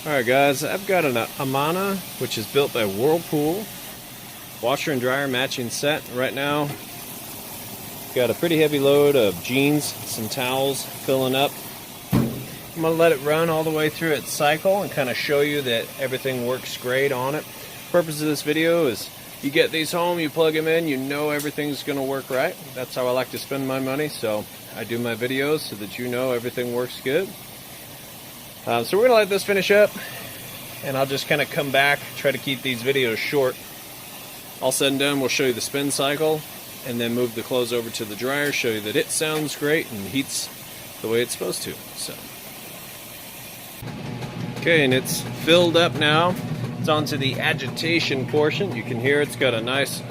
Alright guys, I've got an Amana, which is built by Whirlpool. Washer and dryer matching set. Right now, got a pretty heavy load of jeans, some towels filling up. I'm going to let it run all the way through its cycle and kind of show you that everything works great on it. The purpose of this video is you get these home, you plug them in, you know everything's going to work right. That's how I like to spend my money, so I do my videos so that you know everything works good. So we're going to let this finish up, and I'll just kind of come back, try to keep these videos short. All said and done, we'll show you the spin cycle, and then move the clothes over to the dryer, show you that it sounds great and heats the way it's supposed to. So, okay, and it's filled up now. It's onto the agitation portion. You can hear it's got a nice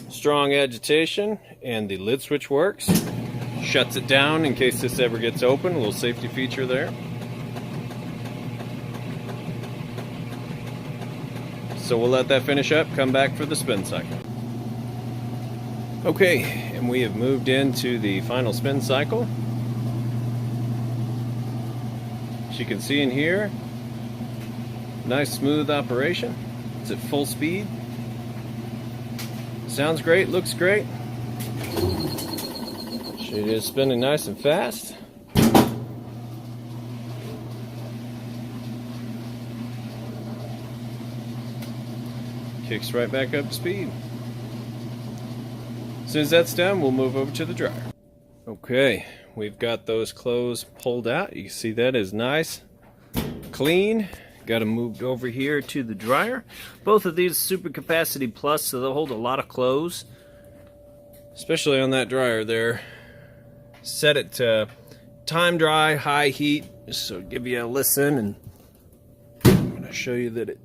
strong agitation, and the lid switch works. Shuts it down in case this ever gets open, a little safety feature there. So we'll let that finish up, come back for the spin cycle. Okay, and we have moved into the final spin cycle. As you can see in here, nice smooth operation. It's at full speed. Sounds great, looks great. It is spinning nice and fast. Kicks right back up to speed. As soon as that's done, we'll move over to the dryer. Okay, we've got those clothes pulled out. You can see that is nice, clean. Got them moved over here to the dryer. Both of these super capacity plus, so they'll hold a lot of clothes, especially on that dryer there. Set it to time dry, high heat, so give you a listen, and I'm going to show you that it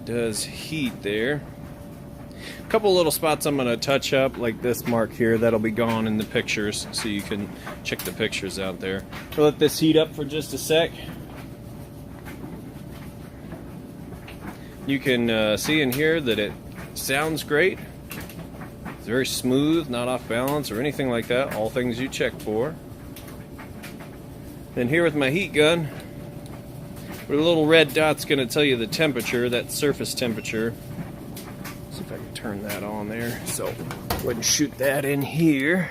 does heat there. A couple little spots I'm going to touch up, like this mark here, that'll be gone in the pictures, so you can check the pictures out there. We'll let this heat up for just a sec. You can see in here that it sounds great. It's very smooth, not off balance or anything like that, all things you check for. Then here with my heat gun, where the little red dot's going to tell you the temperature, that surface temperature. See if I can turn that on there. So, go ahead and shoot that in here.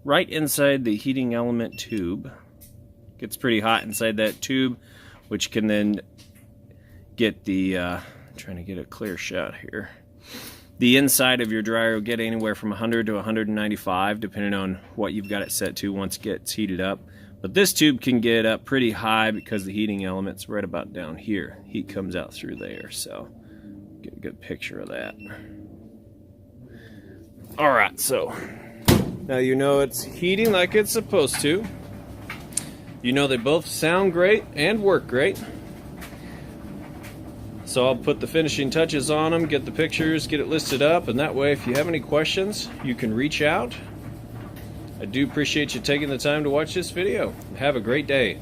Right inside the heating element tube. Gets pretty hot inside that tube, which can then get the, trying to get a clear shot here. The inside of your dryer will get anywhere from 100 to 195, depending on what you've got it set to once it gets heated up. But this tube can get up pretty high because the heating element's right about down here. Heat comes out through there, so get a good picture of that. Alright, so now you know it's heating like it's supposed to. You know they both sound great and work great. So I'll put the finishing touches on them, get the pictures, get it listed up, and that way if you have any questions, you can reach out. I do appreciate you taking the time to watch this video. Have a great day.